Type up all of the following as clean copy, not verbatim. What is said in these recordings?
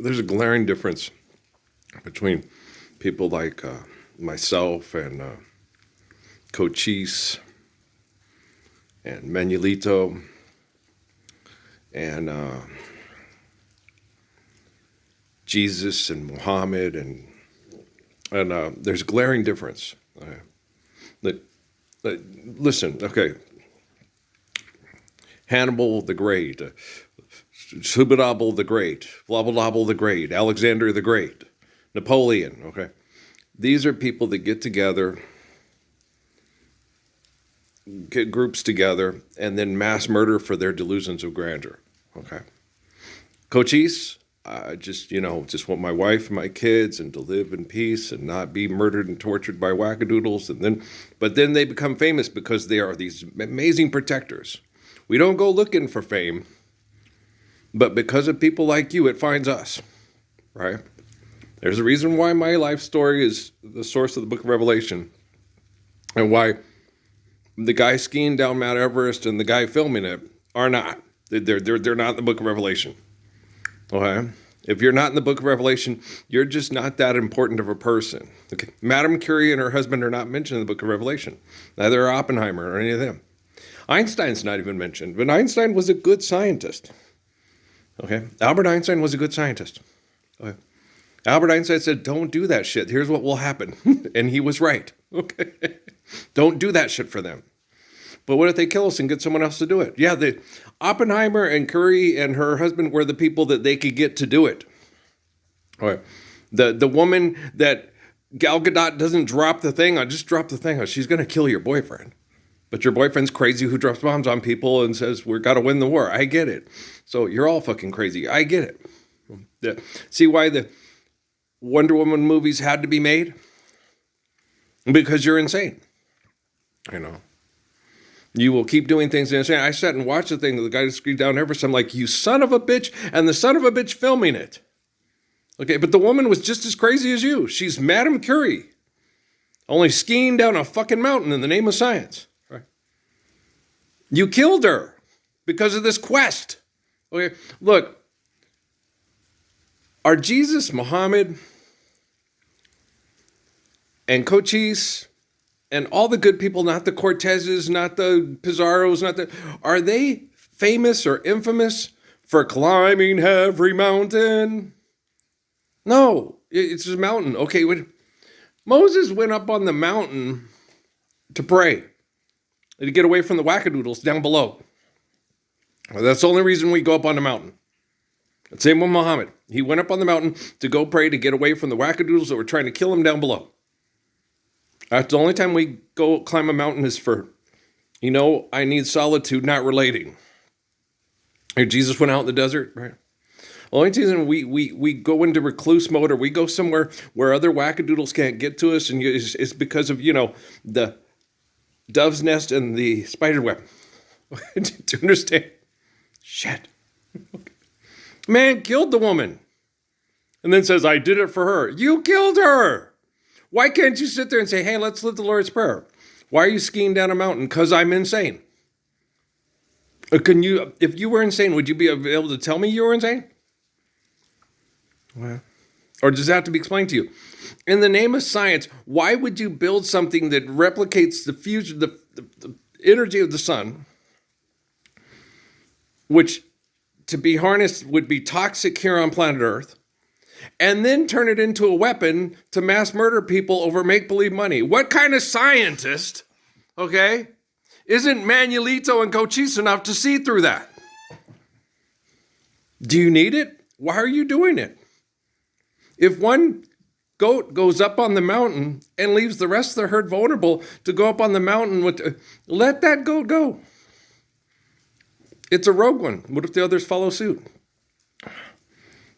there's a glaring difference between people like myself and Cochise and Manuelito and Jesus and Muhammad, and there's a glaring difference. That, listen, okay, Hannibal the Great, Subadable the Great, Blablabla the Great, Alexander the Great, Napoleon, okay? These are people that get together, get groups together, and then mass murder for their delusions of grandeur, okay? Cochise, just want my wife and my kids and to live in peace and not be murdered and tortured by wackadoodles. But then they become famous because they are these amazing protectors. We don't go looking for fame, but because of people like you, it finds us, right? There's a reason why my life story is the source of the book of Revelation, and why the guy skiing down Mount Everest and the guy filming it are not. They're not in the book of Revelation. Okay? If you're not in the book of Revelation, you're just not that important of a person. Okay? Madame Curie and her husband are not mentioned in the book of Revelation. Neither are Oppenheimer or any of them. Einstein's not even mentioned, but Einstein was a good scientist. Okay? Albert Einstein was a good scientist. Okay? Albert Einstein said, don't do that shit. Here's what will happen. And he was right. Okay? Don't do that shit for them. But what if they kill us and get someone else to do it? Yeah, Oppenheimer and Curie and her husband were the people that they could get to do it. All right. The woman that Gal Gadot doesn't drop the thing. I just dropped the thing. She's going to kill your boyfriend. But your boyfriend's crazy who drops bombs on people and says, we've got to win the war. I get it. So you're all fucking crazy. I get it. Yeah. See why the Wonder Woman movies had to be made? Because you're insane. You know. You will keep doing things insane. I sat and watched the thing. The guy screamed down Everest. I'm like, you son of a bitch. And the son of a bitch filming it. Okay, but the woman was just as crazy as you. She's Madame Curie. Only skiing down a fucking mountain in the name of science. Right? You killed her because of this quest. Okay, look. Are Jesus, Muhammad, and Cochise, and all the good people, not the Cortezes, not the Pizarros, are they famous or infamous for climbing every mountain? No, it's a mountain. Okay, Moses went up on the mountain to pray, to get away from the wackadoodles down below. Well, that's the only reason we go up on the mountain. Same with Muhammad. He went up on the mountain to go pray to get away from the wackadoodles that were trying to kill him down below. That's the only time we go climb a mountain is for, I need solitude, not relating. Jesus went out in the desert, right? The only reason we go into recluse mode or we go somewhere where other wackadoodles can't get to us and is because of, the dove's nest and the spider web. Do you understand? Shit. Man killed the woman. And then says, I did it for her. You killed her. Why can't you sit there and say, hey, let's live the Lord's Prayer? Why are you skiing down a mountain? Because I'm insane. If you were insane, would you be able to tell me you were insane? Well, or does that have to be explained to you? In the name of science, why would you build something that replicates the fusion, the energy of the sun, which to be harnessed would be toxic here on planet Earth, and then turn it into a weapon to mass murder people over make-believe money? What kind of scientist, okay, isn't Manuelito and Cochise enough to see through that? Do you need it? Why are you doing it? If one goat goes up on the mountain and leaves the rest of the herd vulnerable to go up on the mountain, let that goat go. It's a rogue one. What if the others follow suit?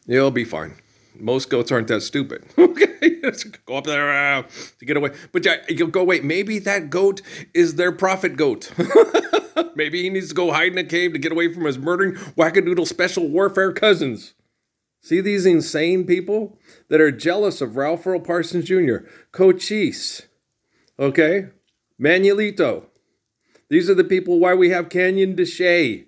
It'll be fine. Most goats aren't that stupid. Okay, go up there to get away. But you'll go, wait, maybe that goat is their prophet goat. Maybe he needs to go hide in a cave to get away from his murdering wackadoodle special warfare cousins. See these insane people that are jealous of Ralph Earl Parsons Jr., Cochise, okay, Manuelito. These are the people why we have Canyon de Chelly,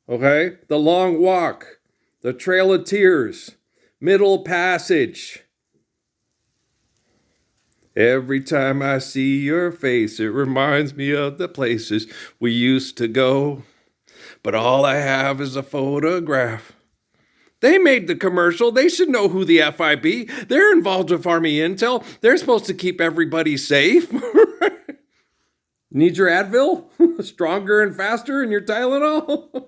okay, The Long Walk, The Trail of Tears, Middle Passage. Every time I see your face, it reminds me of the places we used to go. But all I have is a photograph. They made the commercial. They should know who the FIB. They're involved with Army Intel. They're supposed to keep everybody safe. Need your Advil? Stronger and faster in your Tylenol?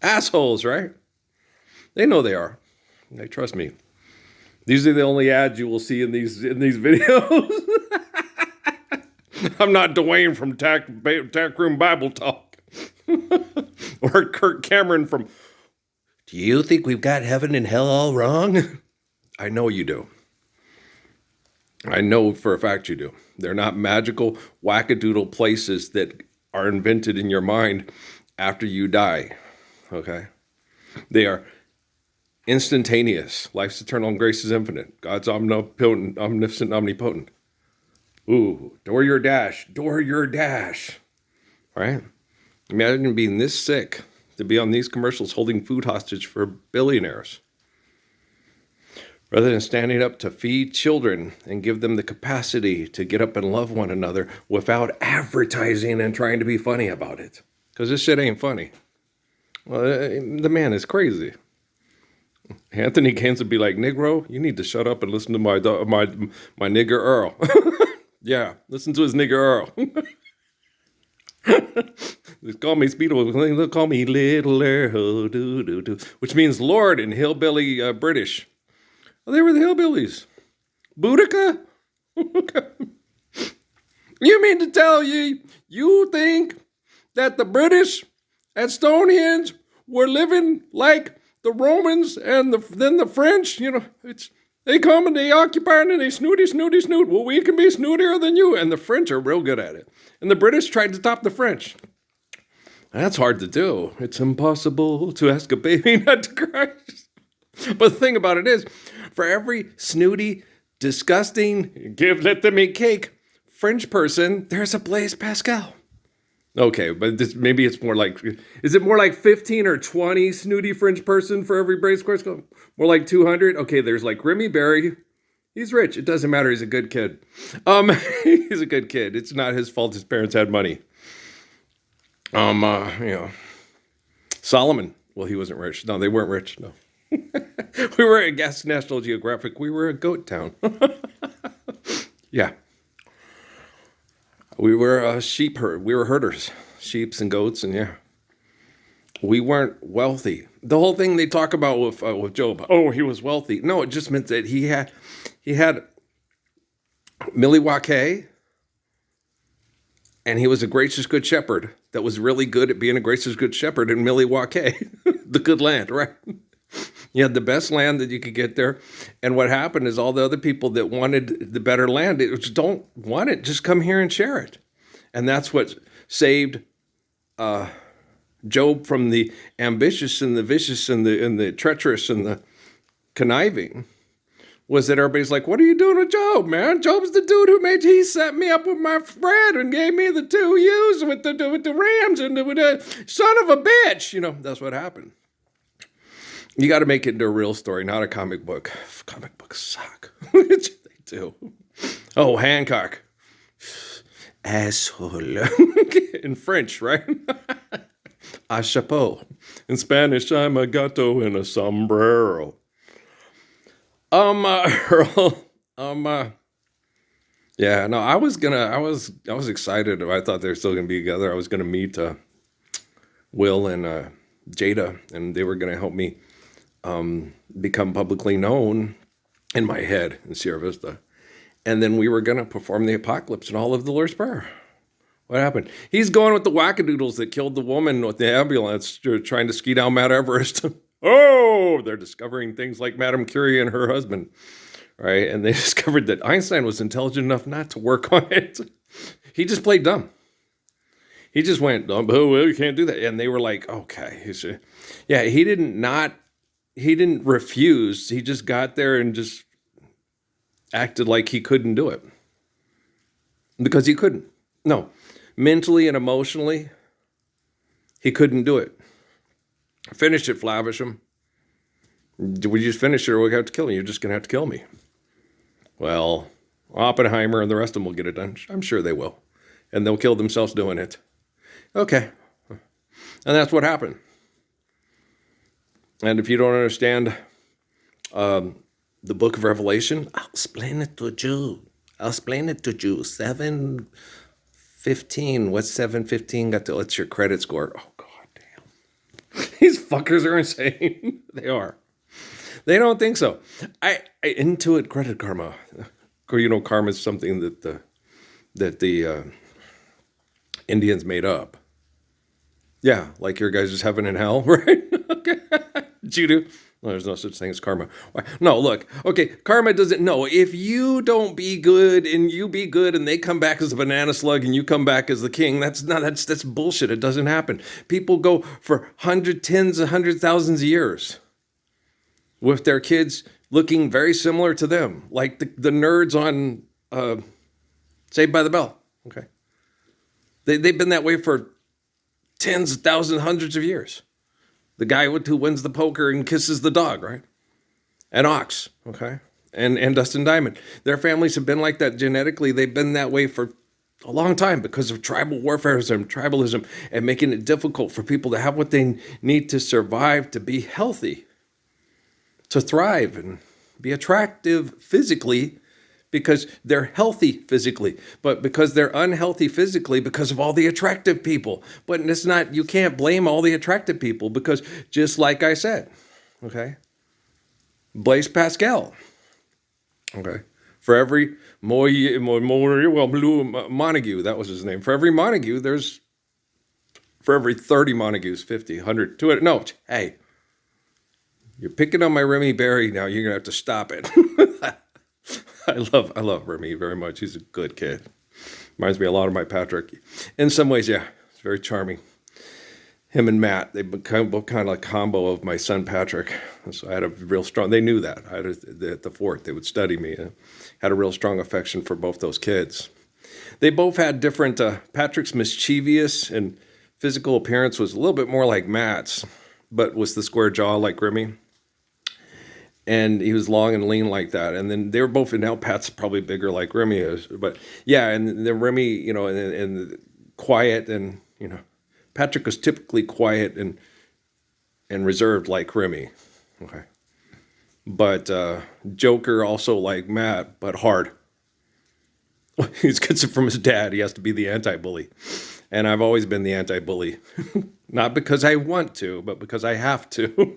Assholes, right? They know they are. They trust me. These are the only ads you will see in these videos. I'm not Dwayne from Tack Room Bible Talk. Or Kirk Cameron from, do you think we've got heaven and hell all wrong? I know you do. I know for a fact you do. They're not magical wackadoodle places that are invented in your mind after you die. Okay? They are instantaneous. Life's eternal and grace is infinite. God's omnipotent, omniscient, omnipotent. Ooh, door your dash. Right? Imagine being this sick to be on these commercials holding food hostage for billionaires. Rather than standing up to feed children and give them the capacity to get up and love one another without advertising and trying to be funny about it. Because this shit ain't funny. Well, the man is crazy. Anthony Gaines would be like, Negro, you need to shut up and listen to my nigger Earl. Yeah, listen to his nigger Earl. They call me Speedo. They call me Little Earl, which means Lord in hillbilly British. Oh, they were the hillbillies. Boudica? You mean to tell you think that the British at Stonehenge were living like the Romans and then the French? You know, they come and they occupy and they snooty. Well, we can be snootier than you. And the French are real good at it. And the British tried to top the French. That's hard to do. It's impossible to ask a baby not to cry. But the thing about it is, for every snooty, disgusting, let them eat cake French person, there's a Blaise Pascal. Okay, but maybe it's more like, is it more like 15 or 20 snooty French person for every Blaise Pascal? More like 200? Okay, there's like Remy Berry. He's rich. It doesn't matter. He's a good kid. He's a good kid. It's not his fault his parents had money. Solomon. Well, he wasn't rich. No, they weren't rich. No. We were at National Geographic. We were a goat town. Yeah. We were a sheep herd. We were herders, sheeps and goats, and yeah. We weren't wealthy. The whole thing they talk about with Job, oh, he was wealthy. No, it just meant that he had Milwaukee, and he was a gracious good shepherd that was really good at being a gracious good shepherd in Milwaukee, the good land, right? You had the best land that you could get there. And what happened is all the other people that wanted the better land, don't want it. Just come here and share it. And that's what saved Job from the ambitious and the vicious and the treacherous and the conniving, was that everybody's like, what are you doing with Job, man? Job's the dude he set me up with my bread and gave me the 2 ewes with the rams and with the son of a bitch. You know, that's what happened. You got to make it into a real story, not a comic book. Comic books suck. They do. Oh, Hancock. Asshole. In French, right? A chapeau. In Spanish, I'm a gato in a sombrero. Earl. Yeah, no, I was excited. I thought they were still gonna be together. I was gonna meet Will and Jada, and they were gonna help me become publicly known in my head in Sierra Vista. And then we were going to perform the apocalypse in all of the Lord's Prayer. What happened? He's going with the wackadoodles that killed the woman with the ambulance trying to ski down Mount Everest. Oh, they're discovering things like Madame Curie and her husband, right? And they discovered that Einstein was intelligent enough not to work on it. He just played dumb. He just went, oh, well, you can't do that. And they were like, okay. He didn't refuse. He just got there and just acted like he couldn't do it. Because he couldn't. No. Mentally and emotionally, he couldn't do it. Finish it, Flavisham. We just finish it or we have to kill you. You're just going to have to kill me. Well, Oppenheimer and the rest of them will get it done. I'm sure they will. And they'll kill themselves doing it. Okay. And that's what happened. And if you don't understand the book of Revelation, I'll explain it to you. I'll explain it to you. 7:15. What's 7:15 got to? It's your credit score. Oh, God damn. These fuckers are insane. They are. They don't think so. I Intuit Credit Karma. Karma is something that the Indians made up. Yeah, like your guys' heaven and hell, right? Okay. Did you do? No, there's no such thing as karma. Why? No, look. Okay, karma doesn't know. If you don't be good and you be good and they come back as a banana slug and you come back as the king, that's bullshit. It doesn't happen. People go for tens of hundred thousands of years with their kids looking very similar to them, like the nerds on Saved by the Bell. Okay, they've been that way for tens of thousands, hundreds of years. The guy who wins the poker and kisses the dog, right? And Ox, okay? And Dustin Diamond. Their families have been like that genetically. They've been that way for a long time because of tribal tribalism, and making it difficult for people to have what they need to survive, to be healthy, to thrive, and be attractive physically, because they're healthy physically, but because they're unhealthy physically because of all the attractive people. But it's not, you can't blame all the attractive people, because just like I said, okay, Blaise Pascal, okay, for every Montague, that was his name. For every Montague, for every 30 Montagues, 50, 100, 200, no, hey, you're picking on my Remy Berry now, you're going to have to stop it. I love Remy very much. He's a good kid. Reminds me a lot of my Patrick. In some ways, yeah, it's very charming. Him and Matt, they become both kind of like a combo of my son Patrick. So I had a real strong, they knew that. I had at the fort, they would study me. Had a real strong affection for both those kids. They both had different, Patrick's mischievous and physical appearance was a little bit more like Matt's, but was the square jaw like Remy. And he was long and lean like that. And then they were both, and now Pat's probably bigger like Remy is. But yeah, and then Remy, and quiet, and, Patrick was typically quiet and reserved like Remy. Okay. But Joker also like Matt, but hard. He gets it from his dad. He has to be the anti-bully. And I've always been the anti-bully. Not because I want to, but because I have to.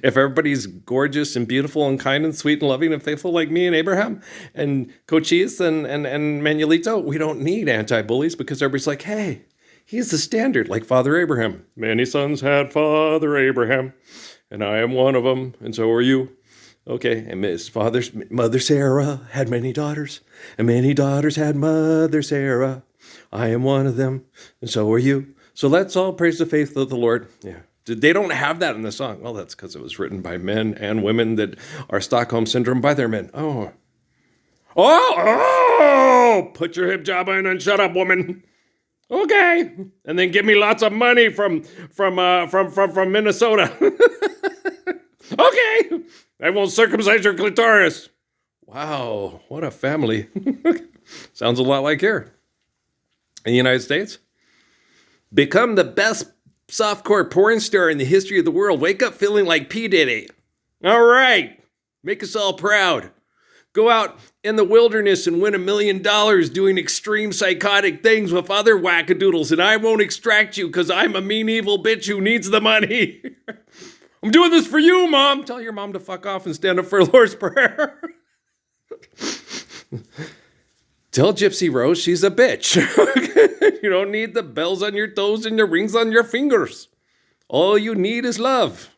If everybody's gorgeous and beautiful and kind and sweet and loving and faithful like me and Abraham and Cochise and Manuelito, we don't need anti-bullies, because everybody's like, hey, he's the standard, like Father Abraham. Many sons had Father Abraham, and I am one of them, and so are you. Okay, and his mother Sarah had many daughters, and many daughters had mother Sarah. I am one of them, and so are you. So let's all praise the faith of the Lord. Yeah. They don't have that in the song. Well, that's because it was written by men and women that are Stockholm Syndrome by their men. Oh! Put your hip job in and shut up, woman. Okay. And then give me lots of money from Minnesota. Okay. I won't circumcise your clitoris. Wow, what a family. Sounds a lot like here. In the United States. Become the best softcore porn star in the history of the world. Wake up feeling like P. Diddy. All right. Make us all proud. Go out in the wilderness and win $1 million doing extreme psychotic things with other wackadoodles, and I won't extract you because I'm a mean, evil bitch who needs the money. I'm doing this for you, Mom. Tell your mom to fuck off and stand up for Lord's Prayer. Tell Gypsy Rose she's a bitch. You don't need the bells on your toes and the rings on your fingers. All you need is love.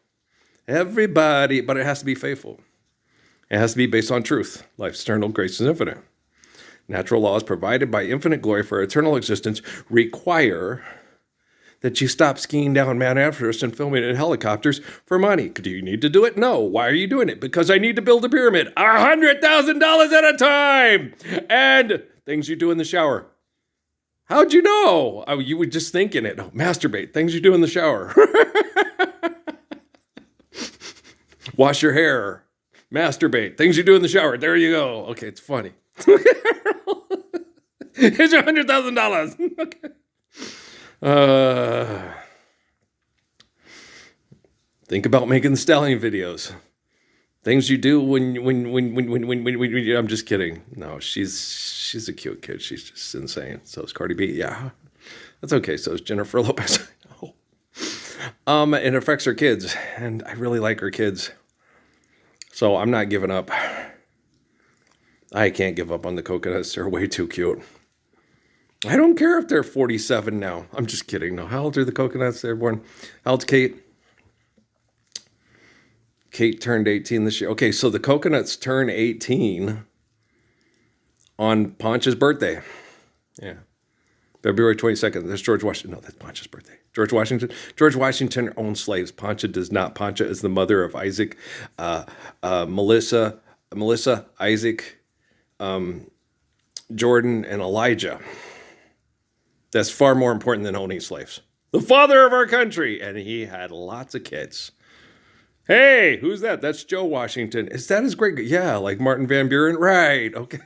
Everybody, but it has to be faithful. It has to be based on truth. Life's eternal, grace is infinite. Natural laws provided by infinite glory for eternal existence require that you stop skiing down Mount Everest and filming in helicopters for money. Do you need to do it? No. Why are you doing it? Because I need to build a pyramid. $100,000 at a time. And things you do in the shower. How'd you know? Oh, you were just thinking it. Oh, masturbate. Things you do in the shower. Wash your hair. Masturbate. Things you do in the shower. There you go. Okay, it's funny. Here's your $100,000. Okay. Uh, think about making the stallion videos. Things you do when I'm just kidding. No, she's a cute kid. She's just insane. So is Cardi B. Yeah, that's okay. So is Jennifer Lopez. It affects her kids, and I really like her kids. So I'm not giving up. I can't give up on the coconuts. They're way too cute. I don't care if they're 47 now. I'm just kidding. No, how old are the coconuts? They're born. How old's Kate? Kate turned 18 this year. Okay, so the coconuts turn 18 on Poncha's birthday. Yeah. February 22nd. That's George Washington. No, that's Poncha's birthday. George Washington. George Washington owned slaves. Poncha does not. Poncha is the mother of Isaac, Melissa, Isaac, Jordan, and Elijah. That's far more important than owning slaves. The father of our country. And he had lots of kids. Hey, who's that? That's Joe Washington. Is that his great? Yeah, like Martin Van Buren. Right. Okay.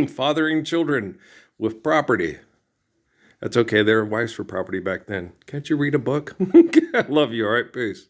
Fathering children with property. That's okay. There were wives for property back then. Can't you read a book? I love you. All right. Peace.